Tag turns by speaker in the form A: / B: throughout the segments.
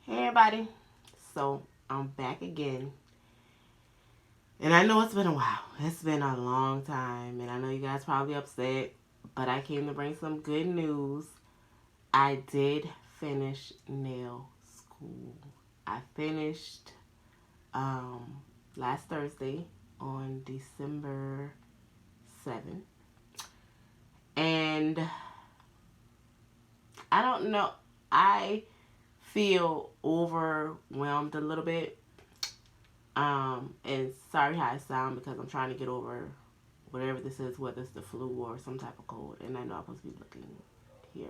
A: Hey everybody, so I'm back again, and I know it's been a while. It's been a long time, and I know you guys probably upset, but I came to bring some good news. I did finish nail school. I finished last Thursday on December 7th, and I don't know. I feel overwhelmed a little bit. And sorry how I sound because I'm trying to get over whatever this is, whether it's the flu or some type of cold. And I know I'm supposed to be looking here.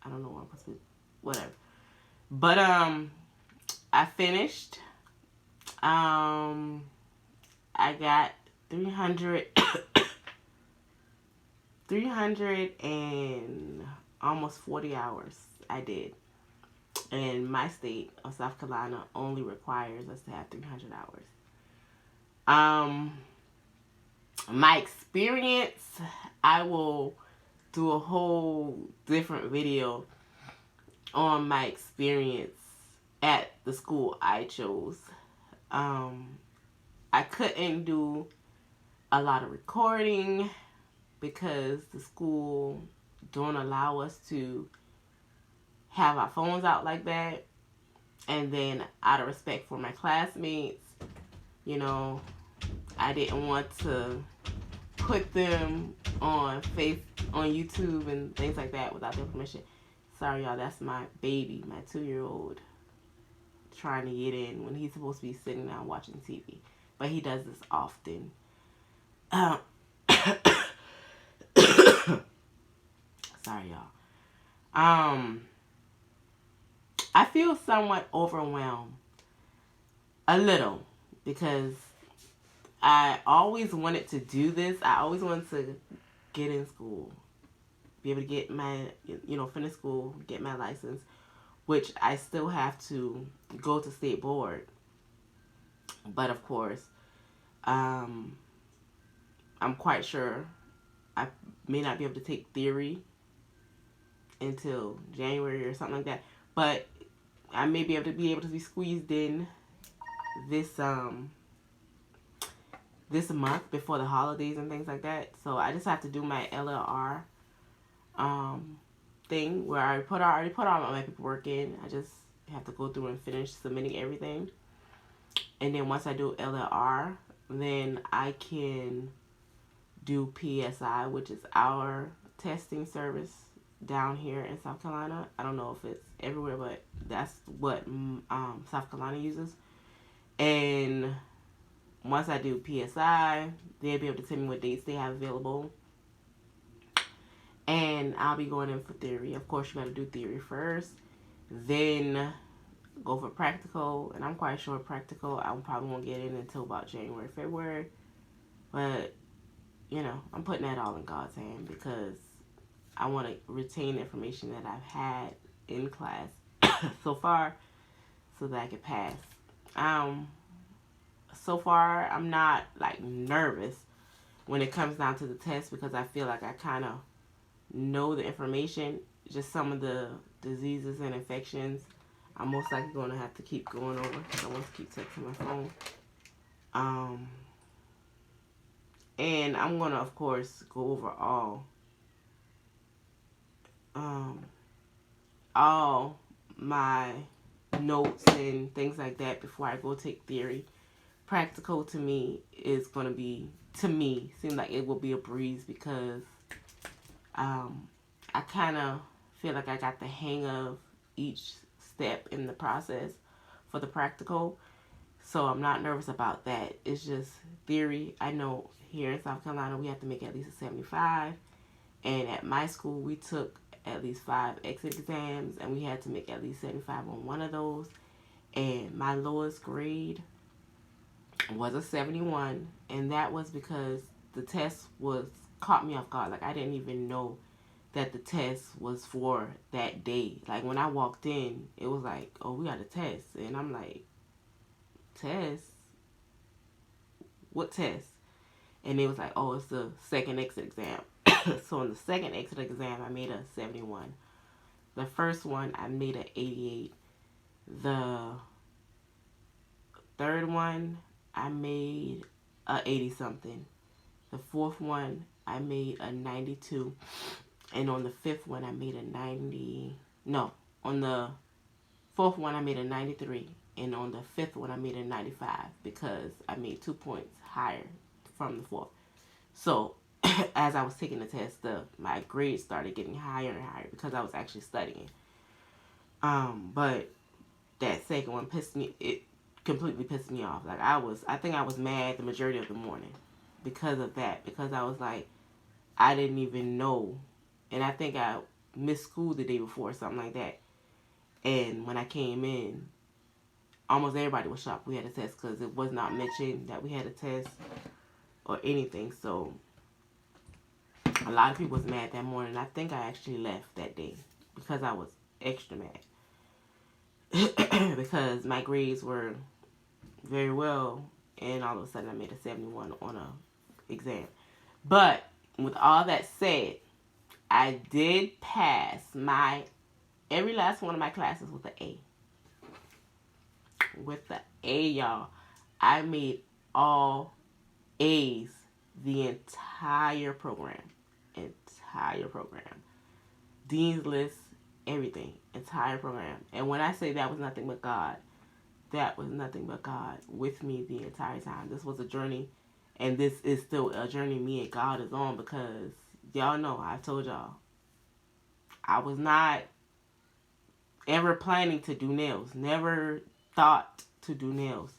A: I don't know where I'm supposed to be. Whatever. But I finished. I got 300, 300 and almost 40 hours. I did. And my state of South Carolina only requires us to have 300 hours. My experience, I will do a whole different video on my experience at the school I chose. I couldn't do a lot of recording because the school don't allow us to have our phones out like that. And then out of respect for my classmates, you know, I didn't want to put them on YouTube and things like that without their permission. Sorry, y'all. That's my baby, my 2-year-old, trying to get in when he's supposed to be sitting down watching TV. But he does this often. Sorry, y'all. I feel somewhat overwhelmed, a little, because I always wanted to do this. I always wanted to get in school, be able to get my, finish school, get my license, which I still have to go to state board. But of course, I'm quite sure I may not be able to take theory until January or something like that. But I may be able to be squeezed in this month before the holidays and things like that. So I just have to do my LLR thing where I already put all my paperwork in. I just have to go through and finish submitting everything. And then once I do LLR, then I can do PSI, which is our testing service down here in South Carolina. I don't know if it's everywhere, but that's what South Carolina uses. And once I do PSI, they'll be able to tell me what dates they have available. And I'll be going in for theory. Of course, you got to do theory first. Then go for practical. And I'm quite sure practical, I probably won't get in until about January, February. But, I'm putting that all in God's hand because I want to retain the information that I've had in class so far so that I can pass. So far, I'm not, nervous when it comes down to the test because I feel like I kind of know the information. Just some of the diseases and infections I'm most likely going to have to keep going over. I want to keep texting my phone. And I'm going to, of course, go over all my notes and things like that before I go take theory. Practical to me is going to be, seem like it will be a breeze because I kind of feel like I got the hang of each step in the process for the practical. So I'm not nervous about that. It's just theory. I know here in South Carolina we have to make at least a 75. And at my school we took at least 5 exit exams and we had to make at least 75 on one of those. And my lowest grade was a 71. And that was because the test caught me off guard. Like I didn't even know that the test was for that day. Like when I walked in, it was like, oh, we got a test. And I'm like, test? What test? And it was like, oh, it's the second exit exam. So in the second exit exam, I made a 71. The first one, I made an 88. The third one, I made a 80 something. The fourth one, I made a 92. And on the fifth one, I made a 90. No, on the fourth one, I made a 93. And on the fifth one, I made a 95 because I made 2 points higher from the fourth. So as I was taking the test, my grades started getting higher and higher because I was actually studying. But that second one it completely pissed me off. Like I think I was mad the majority of the morning because of that. Because I was like, I didn't even know. And I think I missed school the day before or something like that. And when I came in, almost everybody was shocked we had a test because it was not mentioned that we had a test or anything. So a lot of people was mad that morning. I think I actually left that day because I was extra mad. Because my grades were very well, and all of a sudden I made a 71 on a exam. But with all that said, I did pass every last one of my classes with an A. With the A, y'all. I made all A's the entire program. Dean's list, everything. Entire program. And when I say that was nothing but God, that was nothing but God with me the entire time. This was a journey, and this is still a journey me and God is on because y'all know, I told y'all, I was not ever planning to do nails. Never thought to do nails.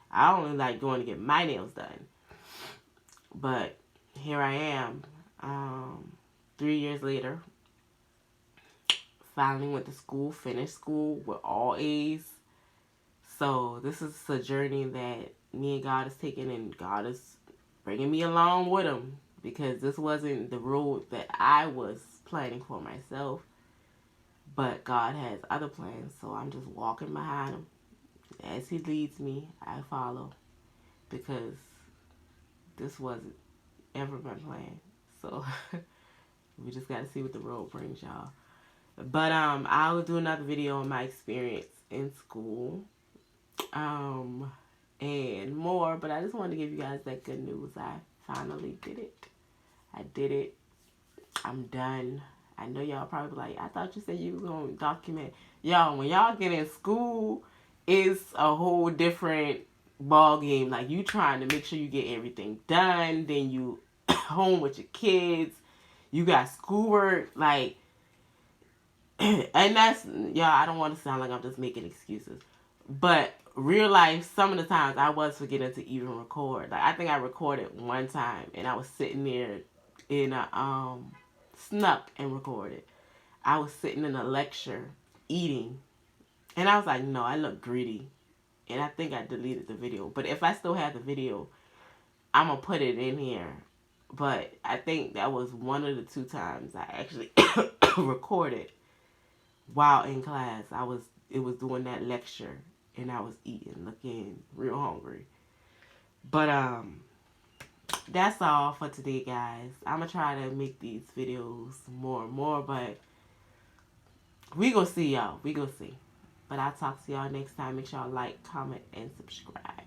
A: I only like going to get my nails done. But here I am, 3 years later, finally went to school, finished school with all A's. So this is a journey that me and God is taking, and God is bringing me along with him because this wasn't the road that I was planning for myself. But God has other plans, so I'm just walking behind him. As he leads me, I follow because this wasn't ever my plan. So we just got to see what the road brings, y'all. But I will do another video on my experience in school and more. But I just wanted to give you guys that good news. I finally did it. I did it. I'm done. I know y'all probably like, I thought you said you were going to document. Y'all, when y'all get in school, it's a whole different ball game. Like, you trying to make sure you get everything done. Then you home with your kids. You got schoolwork. Like, and that's, y'all, I don't want to sound like I'm just making excuses. But real life, some of the times I was forgetting to even record. Like, I think I recorded one time and I was sitting there in a, snuck and recorded. I was sitting in a lecture eating. And I was like, no, I look greedy. And I think I deleted the video. But if I still have the video, I'm going to put it in here. But I think that was one of the 2 times I actually recorded while in class. It was doing that lecture and I was eating, looking real hungry. But that's all for today, guys. I'm going to try to make these videos more and more, but we gonna see, y'all. We gonna see. But I'll talk to y'all next time. Make sure y'all like, comment, and subscribe.